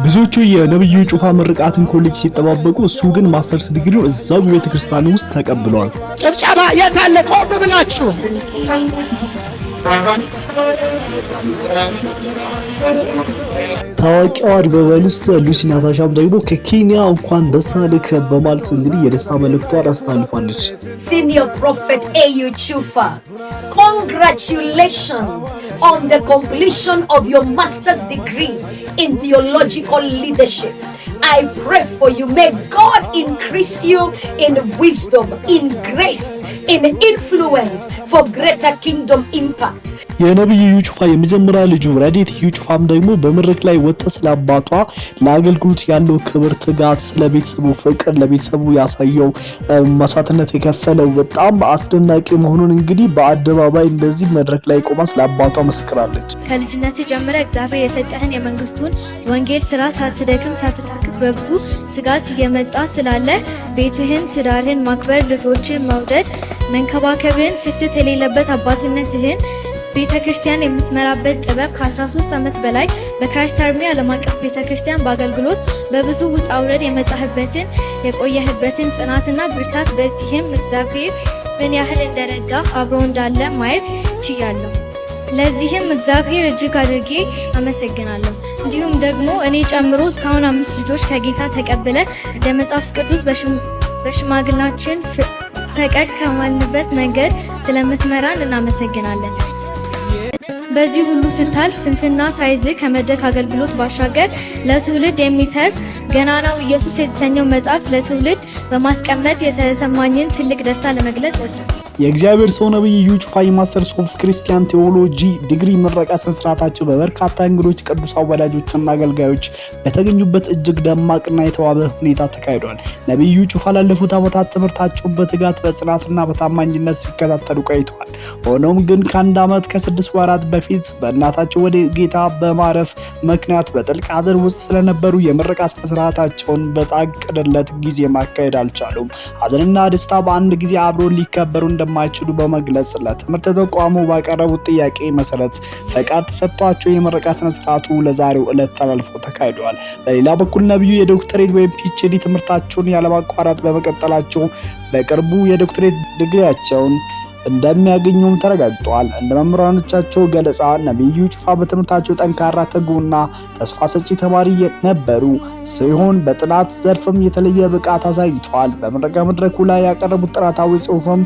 ብዙዎቹ የነብዩ ጩፋ ምርቃትን ኮሌጅ ሲጠባበቁ እሱ ግን ማስተርስ ዲግሪውን እዛው ቤተክርስቲያን ውስጥ ተቀብሏል። ጭብጨባ የታለ? ቆም ብላችሁ ታዋቂዋ አድበበልስት ሉሲ ናታሻም ደግሞ ከኬንያ እንኳን ደስ አለህ በማለት እንግዲህ የደስታ መልእክቷን አስተላልፋለች። Senior Prophet A.U. Chufa, congratulations on the completion of your master's degree in theological leadership. I pray for you. May God increase you in wisdom, in grace, in influence for greater kingdom impact. የነብዩ ጩፋ የመጀመሪያ ልጁ ረዲት ጩፋም ደግሞ በመድረክ ላይ ወጥታ ስለ አባቷ ለአገልግሎት ያለው ክብር፣ ትጋት፣ ስለ ቤተሰቡ ፍቅር፣ ለቤተሰቡ ያሳየው መስዋዕትነት የከፈለው በጣም አስደናቂ መሆኑን እንግዲህ በአደባባይ እንደዚህ መድረክ ላይ ቆማ ስለ አባቷ መስክራለች። ከልጅነት ጀምረ እግዚአብሔር የሰጠህን የመንግስቱን ወንጌል ስራ ሳትደክም ሳትታክት በብዙ ትጋት እየመጣ ስላለ ቤትህን፣ ትዳርህን ማክበር፣ ልጆችን መውደድ፣ መንከባከብን፣ ስስት የሌለበት አባትነትህን ቤተክርስቲያን የምትመራበት ጥበብ ከ13 ዓመት በላይ በክራይስት አርሚ ዓለም አቀፍ ቤተክርስቲያን በአገልግሎት በብዙ ውጣ ውረድ የመጣህበትን የቆየህበትን ጽናትና ብርታት በዚህም እግዚአብሔር ምን ያህል እንደረዳ አብሮ እንዳለ ማየት ችያለሁ። ለዚህም እግዚአብሔር እጅግ አድርጌ አመሰግናለሁ። እንዲሁም ደግሞ እኔ ጨምሮ እስካሁን 5 ልጆች ከጌታ ተቀብለ እንደ መጽሐፍ ቅዱስ በሽማግላችን ፈቀቅ ከማልንበት መንገድ ስለምትመራን እናመሰግናለን። በዚህ ሁሉ ስታልፍ ስንፍና ሳይዝ ከመድረክ አገልግሎት ባሻገር ለትውልድ የሚተርፍ ገናናው ኢየሱስ የተሰኘው መጽሐፍ ለትውልድ በማስቀመጥ የተሰማኝን ትልቅ ደስታ ለመግለጽ ወደድኩ። የእግዚአብሔር ሰው ነብዩ ጩፋ የማስተርስ ኦፍ ክርስቲያን ቴዎሎጂ ዲግሪ ምረቃ ስነስርዓታቸው በበርካታ እንግዶች፣ ቅዱሳን ወዳጆችና አገልጋዮች በተገኙበት እጅግ ደማቅና የተዋበ ሁኔታ ተካሂዷል። ነብዩ ጩፋ ላለፉት ዓመታት ትምህርታቸውን በትጋት በጽናትና በታማኝነት ሲከታተሉ ቆይተዋል። ሆኖም ግን ከአንድ ዓመት ከ6 ወራት በፊት በእናታቸው ወደ ጌታ በማረፍ ምክንያት በጥልቅ ሐዘን ውስጥ ስለነበሩ የምረቃ ስነስርዓታቸውን በታቀደለት ጊዜ ማካሄድ አልቻሉም። ሐዘንና ደስታ በአንድ ጊዜ አብሮ ሊከበሩ እንደማይችሉ በመግለጽ ለትምህርት ተቋሙ ባቀረቡት ጥያቄ መሰረት ፈቃድ ተሰጥቷቸው የምረቃ ስነስርዓቱ ለዛሬው ዕለት ተላልፎ ተካሂዷል። በሌላ በኩል ነብዩ የዶክተሬት ወይም ፒኤችዲ ትምህርታቸውን ያለማቋረጥ በመቀጠላቸው በቅርቡ የዶክተሬት ዲግሪያቸውን እንደሚያገኙም ተረጋግጧል። እንደ መምህራኖቻቸው ገለጻ ነብዩ ጩፋ በትምህርታቸው ጠንካራ፣ ትጉና ተስፋ ሰጪ ተማሪ ነበሩ ሲሆን በጥናት ዘርፍም የተለየ ብቃት አሳይተዋል። በምረቃ መድረኩ ላይ ያቀረቡት ጥናታዊ ጽሑፍም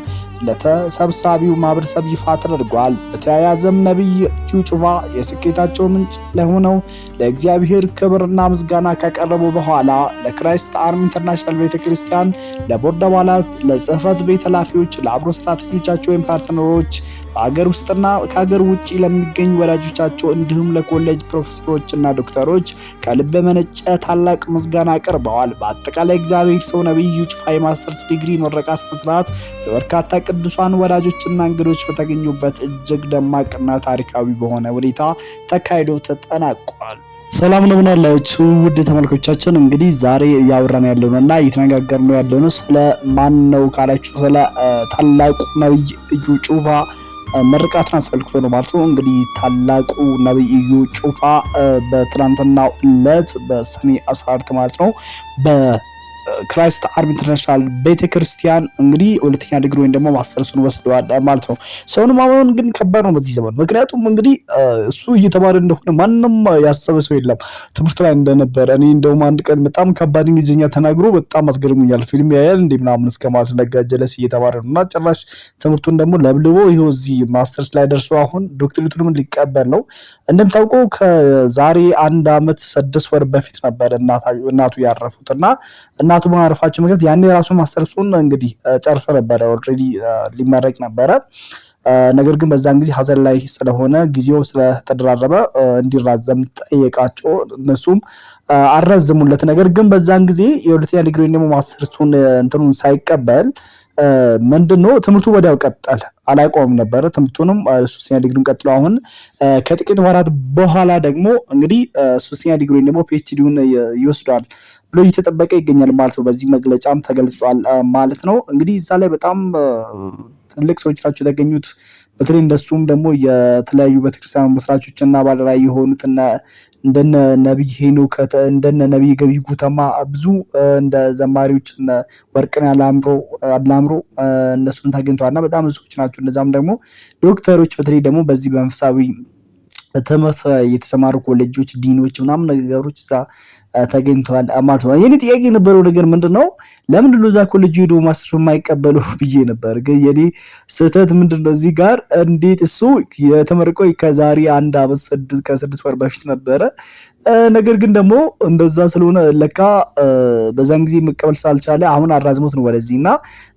ለተሰብሳቢው ማህበረሰብ ይፋ ተደርጓል። በተያያዘም ነብዩ ጩፋ የስኬታቸው ምንጭ ለሆነው ለእግዚአብሔር ክብርና ምስጋና ካቀረቡ በኋላ ለክራይስት አርሚ ኢንተርናሽናል ቤተክርስቲያን ለቦርድ አባላት፣ ለጽህፈት ቤት ኃላፊዎች፣ ለአብሮ ሰራተኞቻቸው ወይም ፓርትነሮች፣ በአገር ውስጥና ከሀገር ውጪ ለሚገኙ ወዳጆቻቸው እንዲሁም ለኮሌጅ ፕሮፌሰሮችና ዶክተሮች ከልብ የመነጨ ታላቅ ምስጋና አቅርበዋል። በአጠቃላይ እግዚአብሔር ሰው ነብዩ ጩፋ የማስተርስ ዲግሪ ምረቃ ስነስርዓት በበርካታ ቅዱሳን ወዳጆችና እንግዶች በተገኙበት እጅግ ደማቅና ታሪካዊ በሆነ ሁኔታ ተካሂዶ ተጠናቋል። ሰላም ነው ብናላችሁ ውድ ተመልካቾቻችን፣ እንግዲህ ዛሬ ያወራን ያለውና እየተነጋገርን ያለነው ስለ ማን ነው ካላችሁ ስለ ታላቁ ነብዩ ጩፋ ምርቃትን አስመልክቶ ነው ማለት ነው። እንግዲህ ታላቁ ነብዩ ጩፋ በትናንትናው ዕለት በሰኔ 14 ማለት ነው ክራይስት አርሚ ኢንተርናሽናል ቤተክርስቲያን እንግዲህ ሁለተኛ ዲግሪ ወይም ደግሞ ማስተርሱን ወስደዋል ማለት ነው። ሰውን ማመን ግን ከባድ ነው በዚህ ዘመን። ምክንያቱም እንግዲህ እሱ እየተማረ እንደሆነ ማንንም ያሰበ ሰው የለም ትምህርት ላይ እንደነበረ። እኔ እንደውም አንድ ቀን በጣም ከባድ እንግሊዝኛ ተናግሮ በጣም አስገርሞኛል። ፊልም ያያል እንዴ ምናምን እስከማለት ለጋጀለስ እየተማረ ነውና ጭራሽ ትምህርቱን ደግሞ ለብልቦ ይሄው እዚህ ማስተርስ ላይ ደርሶ አሁን ዶክትሬቱንም ሊቀበል ነው። እንደምታውቀው ከዛሬ 1 ዓመት 6 ወር በፊት ነበር እናቱ ያረፉትና እናቱ ማረፋቸው ምክንያት ያኔ ራሱን ማስተርሱን እንግዲህ ጨርሶ ነበር፣ ኦልሬዲ ሊመረቅ ነበረ። ነገር ግን በዛን ጊዜ ሀዘን ላይ ስለሆነ ጊዜው ስለተደራረበ እንዲራዘም ጠየቃቸው። እነሱም አረዘሙለት። ነገር ግን በዛን ጊዜ የሁለተኛ ዲግሪ ደግሞ ማስተርሱን እንትኑን ሳይቀበል ምንድነው ትምህርቱ ወዲያው ቀጠለ፣ አላቆም ነበር ትምህርቱንም ሶስተኛ ዲግሪውን ቀጥሎ አሁን ከጥቂት ወራት በኋላ ደግሞ እንግዲህ ሶስተኛ ዲግሪ ደግሞ ፒኤችዲውን ይወስዳል ብሎ እየተጠበቀ ይገኛል ማለት ነው። በዚህ መግለጫም ተገልጿል ማለት ነው። እንግዲህ እዛ ላይ በጣም ትልቅ ሰዎች ናቸው የተገኙት። በተለይ እንደሱም ደግሞ የተለያዩ ቤተክርስቲያን መስራቾችና ባለራዕይ የሆኑት እንደነ ነብይ ሄኖክ እንደነ ነብይ ገቢ ጉተማ ብዙ እንደ ዘማሪዎች ወርቅን አላምሮ እነሱን ተገኝተዋልና በጣም ብዙ ሰዎች ናቸው። እነዛም ደግሞ ዶክተሮች በተለይ ደግሞ በዚህ በመንፈሳዊ ትምህርት የተሰማሩ ኮሌጆች ዲኖች ምናምን ነገሮች እዛ ተገኝተዋል ማለት ነው። የኔ ጥያቄ የነበረው ነገር ምንድነው ለምንድነው እዛ ኮሌጅ ሄዶ ማስተር የማይቀበሉ ብዬ ነበር። ግን የኔ ስህተት ምንድነው እዚህ ጋር እንዴት እሱ የተመረቀው ከዛሬ 1 ዓመት ከ6 ወር በፊት ነበረ። ነገር ግን ደግሞ እንደዛ ስለሆነ ለካ በዛን ጊዜ መቀበል ስላልቻለ አሁን አራዝሞት ነው ወደዚህ እና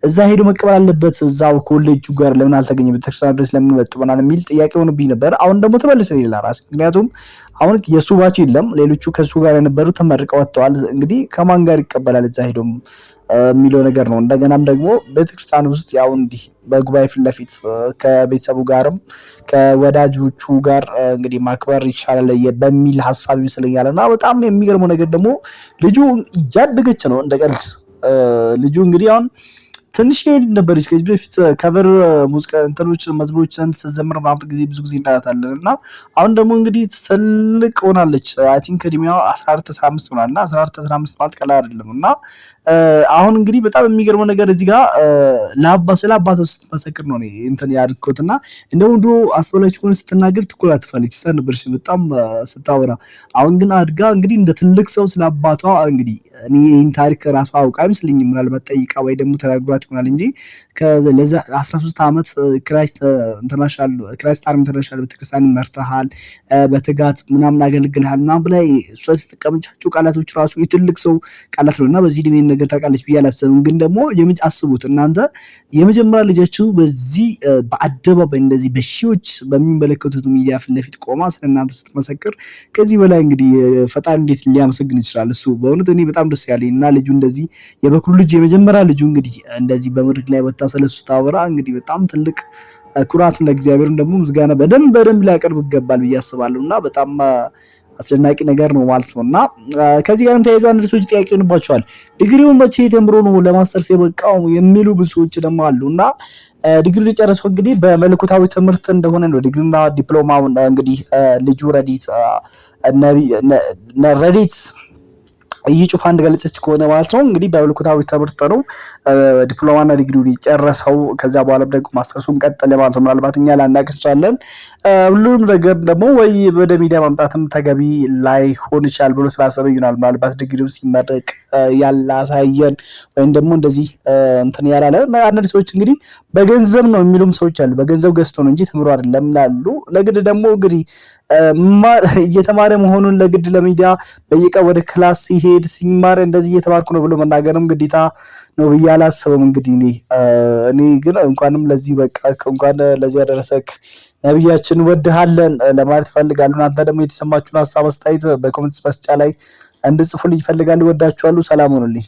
እዛ ሄዶ መቀበል አለበት እዛው ኮሌጁ ጋር ለምን አልተገኘ ቤተክርስቲያን ድረስ ለምን መጡ ምናምን የሚል ጥያቄ ሆኖብኝ ነበር። አሁን ደግሞ ተመልሰ ሌላ ራስ ምክንያቱም አሁን የሱ ባች የለም ሌሎቹ ከሱ ጋር የነበሩ ተመርቀው ወጥተዋል። እንግዲህ ከማን ጋር ይቀበላል እዛ ሄዶም የሚለው ነገር ነው። እንደገናም ደግሞ ቤተክርስቲያን ውስጥ ያው እንዲህ በጉባኤ ፊት ለፊት ከቤተሰቡ ጋርም ከወዳጆቹ ጋር እንግዲህ ማክበር ይቻላል በሚል ሐሳብ ይመስለኛል። እና በጣም የሚገርመው ነገር ደግሞ ልጁ እያደገች ነው እንደቀልድ ልጁ እንግዲህ አሁን ትንሽ ነበረች ከዚህ በፊት ከቨር ሙዚቃ እንትኖች መዝሙሮችን ስትዘምር ምናምን ብዙ ጊዜ እናያታለን እና አሁን ደግሞ እንግዲህ ትልቅ ሆናለች። አይ ቲንክ እድሜዋ 14-15 ሆናልና 14-15 ማለት ቀላል አይደለም። እና አሁን እንግዲህ በጣም የሚገርመው ነገር እዚህ ጋር ስለ አባቷ ስትመሰክር ነው እንትን ያድርኩት እና እንደው ድሮ አስተውላችሁ ከሆነ ስትናገር ትኮላትፋለች ነበር በጣም ስታወራ። አሁን ግን አድጋ እንግዲህ እንደ ትልቅ ሰው ስለ አባቷ እንግዲህ እኔ ይህን ታሪክ ራሱ አውቃ አይመስለኝም ምናልባት ጠይቃ ወይ ደግሞ ተናግሯት ይሆናል እንጂ ለዛ 13 ዓመት ክራይስት አርሚ ኢንተርናሽናል ቤተክርስቲያን መርተሃል በትጋት ምናምን አገልግልሃል ምናምን ብላ እሷ የተጠቀመቻቸው ቃላቶች ራሱ የትልቅ ሰው ቃላት ነው እና በዚህ ድሜ ነገር ታውቃለች ብዬ አላሰብም። ግን ደግሞ አስቡት እናንተ የመጀመሪያ ልጃችሁ በዚህ በአደባባይ እንደዚህ በሺዎች በሚመለከቱት ሚዲያ ፊት ለፊት ቆማ ስለእናንተ ስትመሰክር ከዚህ በላይ እንግዲህ ፈጣሪ እንዴት ሊያመሰግን ይችላል? እሱ በእውነት እኔ በጣም ደስ ያለኝ እና ልጁ እንደዚህ የበኩር ልጅ የመጀመሪያ ልጁ እንግዲህ እንደዚህ በመድረክ ላይ ወጣ ስለሱ ታወራ እንግዲህ በጣም ትልቅ ኩራቱን ለእግዚአብሔር ደግሞ ምስጋና በደንብ ሊያቀርብ ይገባል ብዬ አስባለሁ። እና በጣም አስደናቂ ነገር ነው ማለት ነው። እና ከዚህ ጋርም ተያይዞ አንድ ሰዎች ጥያቄ ሆንባቸዋል ዲግሪውን መቼ ተምሮ ነው ለማስተርስ የበቃው የሚሉ ብዙ ሰዎች ደግሞ አሉ። እና ዲግሪ ጨርሰው እንግዲህ በመለኮታዊ ትምህርት እንደሆነ ነው ዲግሪና ዲፕሎማው እንግዲህ ልጁ ረዲት እይጩፋ እንደገለጸች ከሆነ ማለት ነው እንግዲህ በመለኮታዊ ትምህርት ነው ዲፕሎማና ዲግሪውን የጨረሰው። ከዛ በኋላ ደግሞ ማስተርሱን ቀጠለ ማለት ነው። ምናልባት እኛ ላናውቅ እንችላለን። ሁሉም ነገር ደግሞ ወይ ወደ ሚዲያ ማምጣትም ተገቢ ላይሆን ይችላል ብሎ ስላሰበ ይሆናል ምናልባት ዲግሪው ሲመረቅ ያላሳየን ወይም ደግሞ እንደዚህ እንትን ያላለ። አንዳንድ ሰዎች እንግዲህ በገንዘብ ነው የሚሉም ሰዎች አሉ። በገንዘብ ገዝቶ ነው እንጂ ተምሮ አይደለም ላሉ። ለግድ ደግሞ እንግዲህ እየተማረ መሆኑን ለግድ ለሚዲያ በየቀን ወደ ክላስ ሲሄድ ሲማር እንደዚህ እየተማርኩ ነው ብሎ መናገርም ግዴታ ነው ብዬ አላስብም። እንግዲህ እኔ ግን እንኳንም ለዚህ በቃ እንኳን ለዚህ ያደረሰክ ነብያችን ወድሃለን ለማለት ፈልጋለሁ። እናንተ ደግሞ የተሰማችሁን ሐሳብ አስተያየት በኮሜንት መስጫ ላይ እንድጽፉልኝ ፈልጋለሁ። ወዳችኋለሁ። ሰላም ሁኑልኝ።